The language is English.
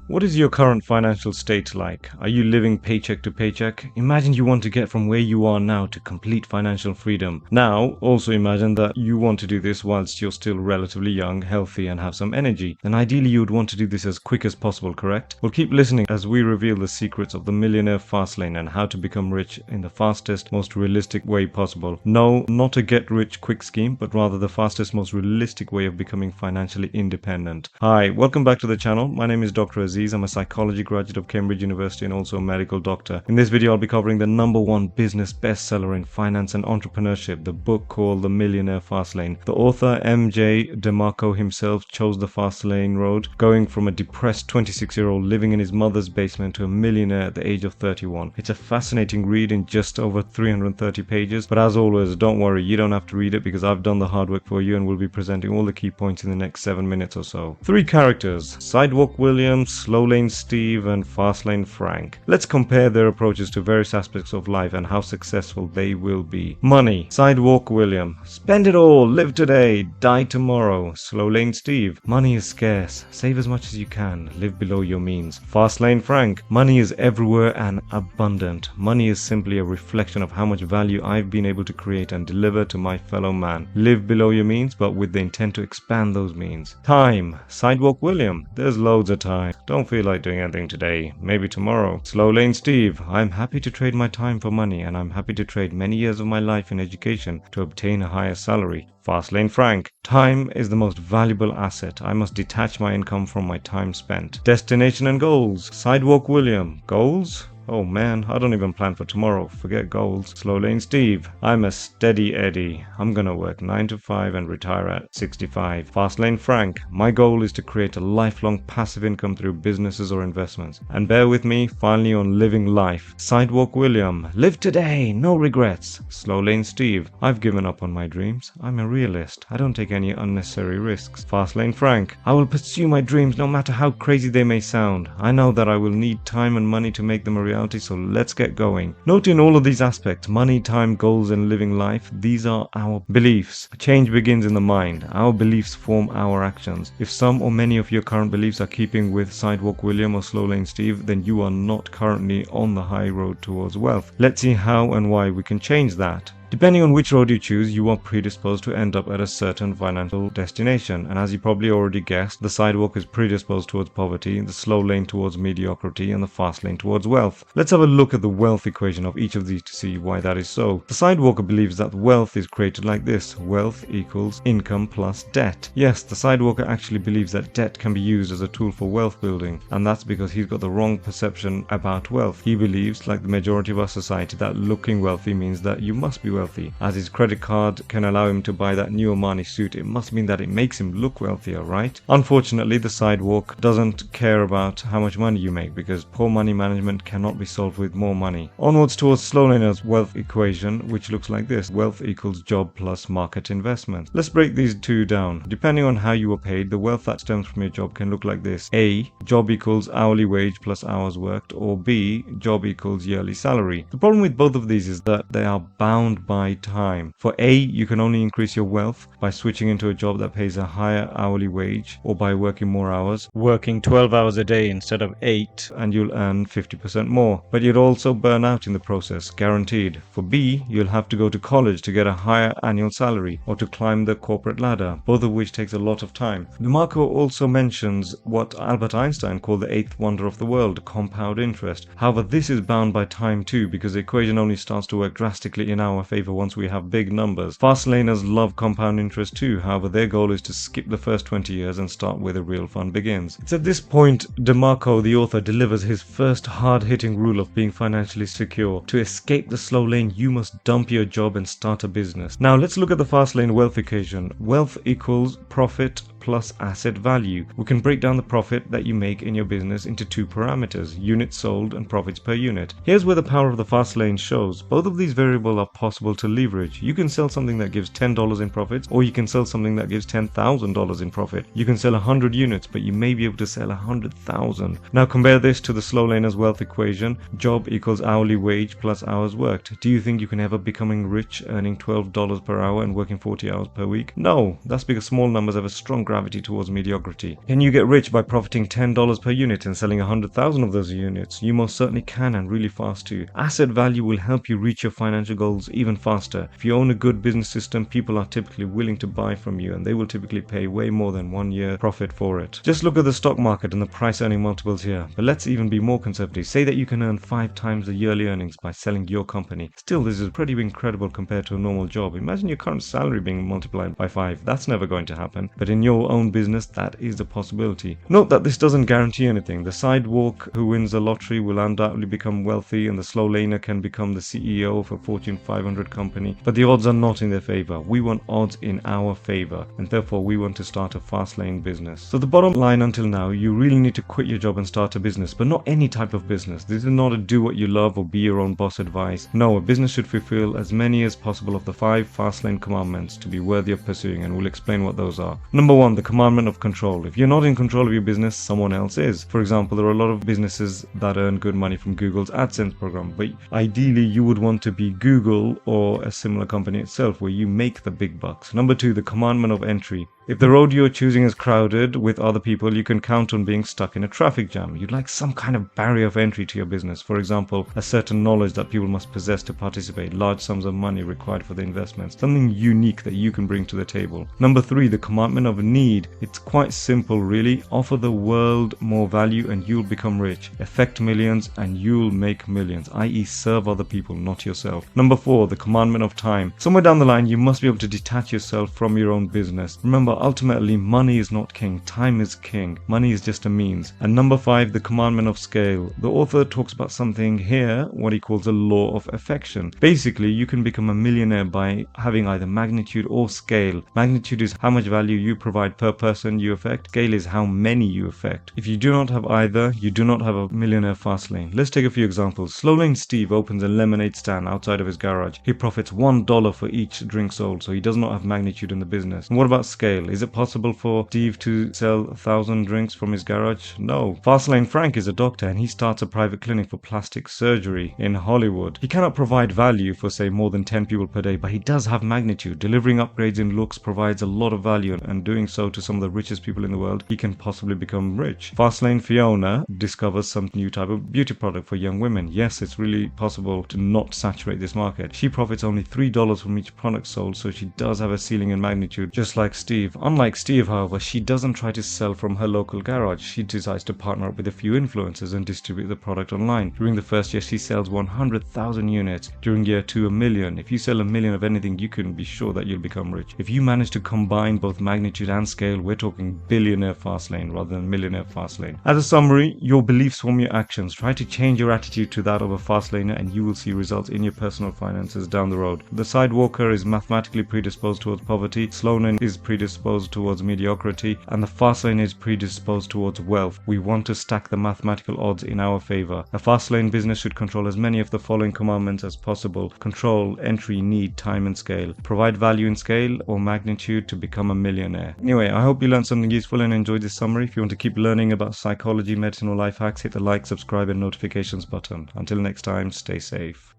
What is your current financial state like? Are you living paycheck to paycheck? Imagine you want to get from where you are now to complete financial freedom. Now, also imagine that you want to do this whilst you're still relatively young, healthy, and have some energy. And ideally, you would want to do this as quick as possible, correct? Well, keep listening as we reveal the secrets of the Millionaire Fastlane and how to become rich in the fastest, most realistic way possible. No, not a get-rich-quick scheme, but rather the fastest, most realistic way of becoming financially independent. Hi, welcome back to the channel. My name is Dr. Aziz. I'm a psychology graduate of Cambridge University and also a medical doctor. In this video, I'll be covering the #1 business bestseller in finance and entrepreneurship, the book called The Millionaire Fastlane. The author, MJ DeMarco himself, chose the Fastlane road, going from a depressed 26-year-old living in his mother's basement to a millionaire at the age of 31. It's a fascinating read in just over 330 pages, but as always, don't worry, you don't have to read it because I've done the hard work for you and will be presenting all the key points in the next 7 minutes or so. 3 characters: Sidewalk William, Slow Lane Steve, and Fastlane Frank. Let's compare their approaches to various aspects of life and how successful they will be. Money. Sidewalk William: spend it all, live today, die tomorrow. Slow Lane Steve: money is scarce, save as much as you can, live below your means. Fastlane Frank: money is everywhere and abundant. Money is simply a reflection of how much value I've been able to create and deliver to my fellow man. Live below your means, but with the intent to expand those means. Time. Sidewalk William: there's loads of time. Don't feel like doing anything today, maybe tomorrow. Slow Lane Steve: I'm happy to trade my time for money, and I'm happy to trade many years of my life in education to obtain a higher salary. Fastlane Frank: time is the most valuable asset. I must detach my income from my time spent. Destination and goals. Sidewalk William: goals? Oh man, I don't even plan for tomorrow, forget goals. Slow Lane Steve: I'm a steady Eddie. I'm gonna work 9 to 5 and retire at 65. Fastlane Frank: my goal is to create a lifelong passive income through businesses or investments. And bear with me, finally, on living life. Sidewalk William: live today, no regrets. Slow Lane Steve: I've given up on my dreams. I'm a realist. I don't take any unnecessary risks. Fastlane Frank: I will pursue my dreams no matter how crazy they may sound. I know that I will need time and money to make them a reality, so let's get going. Note in all of these aspects, money, time, goals, and living life, these are our beliefs. Change begins in the mind. Our beliefs form our actions. If some or many of your current beliefs are keeping with Sidewalk William or Slow Lane Steve, then you are not currently on the high road towards wealth. Let's see how and why we can change that. Depending on which road you choose, you are predisposed to end up at a certain financial destination, and as you probably already guessed, the sidewalk is predisposed towards poverty, the slow lane towards mediocrity, and the fast lane towards wealth. Let's have a look at the wealth equation of each of these to see why that is so. The sidewalker believes that wealth is created like this: wealth equals income plus debt. Yes, the sidewalker actually believes that debt can be used as a tool for wealth building, and that's because he's got the wrong perception about wealth. He believes, like the majority of our society, that looking wealthy means that you must be wealthy. As his credit card can allow him to buy that new Armani suit, it must mean that it makes him look wealthier, right? Unfortunately, the sidewalk doesn't care about how much money you make because poor money management cannot be solved with more money. Onwards towards slow laner's wealth equation, which looks like this: wealth equals job plus market investment. Let's break these two down. Depending on how you were paid, the wealth that stems from your job can look like this: A, job equals hourly wage plus hours worked, or B, job equals yearly salary. The problem with both of these is that they are bound by time. For A, you can only increase your wealth by switching into a job that pays a higher hourly wage, or by working more hours, working 12 hours a day instead of 8, and you'll earn 50% more. But you'd also burn out in the process, guaranteed. For B, you'll have to go to college to get a higher annual salary, or to climb the corporate ladder, both of which takes a lot of time. DeMarco also mentions what Albert Einstein called the 8th wonder of the world: compound interest. However, this is bound by time too, because the equation only starts to work drastically in our favor once we have big numbers. Fast laners love compound interest too, however their goal is to skip the first 20 years and start where the real fun begins. It's at this point DeMarco, the author, delivers his first hard-hitting rule of being financially secure. To escape the slow lane, you must dump your job and start a business. Now let's look at the fast lane wealth equation. Wealth equals profit plus asset value. We can break down the profit that you make in your business into 2 parameters: units sold and profits per unit. Here's where the power of the fast lane shows. Both of these variables are possible to leverage. You can sell something that gives $10 in profits, or you can sell something that gives $10,000 in profit. You can sell 100 units, but you may be able to sell 100,000. Now compare this to the slow laner's wealth equation. Job equals hourly wage plus hours worked. Do you think you can ever becoming rich earning $12 per hour and working 40 hours per week? No, that's because small numbers have a strong gravity towards mediocrity. Can you get rich by profiting $10 per unit and selling 100,000 of those units? You most certainly can, and really fast too. Asset value will help you reach your financial goals even faster. If you own a good business system, people are typically willing to buy from you, and they will typically pay way more than 1 year profit for it. Just look at the stock market and the price earning multiples here. But let's even be more conservative. Say that you can earn 5 times the yearly earnings by selling your company. Still, this is pretty incredible compared to a normal job. Imagine your current salary being multiplied by 5. That's never going to happen. But in your own business, that is a possibility. Note that this doesn't guarantee anything. The sidewalk who wins the lottery will undoubtedly become wealthy, and the slow laner can become the CEO of a Fortune 500 company. But the odds are not in their favor. We want odds in our favor, and therefore we want to start a fast lane business. So the bottom line until now, you really need to quit your job and start a business, but not any type of business. This is not a do what you love or be your own boss advice. No, a business should fulfill as many as possible of the 5 fast lane commandments to be worthy of pursuing, and we'll explain what those are. Number 1, the Commandment of Control. If you're not in control of your business, someone else is. For example, there are a lot of businesses that earn good money from Google's AdSense program, but ideally you would want to be Google or a similar company itself where you make the big bucks. Number 2, the Commandment of Entry. If the road you're choosing is crowded with other people, you can count on being stuck in a traffic jam. You'd like some kind of barrier of entry to your business. For example, a certain knowledge that people must possess to participate, large sums of money required for the investments, something unique that you can bring to the table. Number 3, the Commandment of Need. It's quite simple really. Offer the world more value and you'll become rich. Affect millions and you'll make millions, i.e. serve other people, not yourself. Number 4, the Commandment of Time. Somewhere down the line, you must be able to detach yourself from your own business. Remember, ultimately, money is not king. Time is king. Money is just a means. And number 5, the Commandment of Scale. The author talks about something here, what he calls a law of affection. Basically, you can become a millionaire by having either magnitude or scale. Magnitude is how much value you provide per person you affect. Scale is how many you affect. If you do not have either, you do not have a millionaire fast lane. Let's take a few examples. Slow Lane Steve opens a lemonade stand outside of his garage. He profits $1 for each drink sold, so he does not have magnitude in the business. And what about scale? Is it possible for Steve to sell 1,000 drinks from his garage? No. Fastlane Frank is a doctor and he starts a private clinic for plastic surgery in Hollywood. He cannot provide value for say more than 10 people per day, but he does have magnitude. Delivering upgrades in looks provides a lot of value, and doing so to some of the richest people in the world, he can possibly become rich. Fastlane Fiona discovers some new type of beauty product for young women. Yes, it's really possible to not saturate this market. She profits only $3 from each product sold, so she does have a ceiling in magnitude, just like Steve. Unlike Steve, however, she doesn't try to sell from her local garage. She decides to partner up with a few influencers and distribute the product online. During the first year, she sells 100,000 units. During year 2, 1 million. If you sell 1 million of anything, you can be sure that you'll become rich. If you manage to combine both magnitude and scale, we're talking billionaire fast lane rather than millionaire fast lane. As a summary, your beliefs form your actions. Try to change your attitude to that of a fast laner and you will see results in your personal finances down the road. The sidewalker is mathematically predisposed towards poverty, slow lane is predisposed towards mediocrity, and the fast lane is predisposed towards wealth. We want to stack the mathematical odds in our favor. A fast lane business should control as many of the following commandments as possible. Control, entry, need, time, and scale. Provide value in scale or magnitude to become a millionaire. Anyway, I hope you learned something useful and enjoyed this summary. If you want to keep learning about psychology, medicine, or life hacks, hit the like, subscribe, and notifications button. Until next time, stay safe.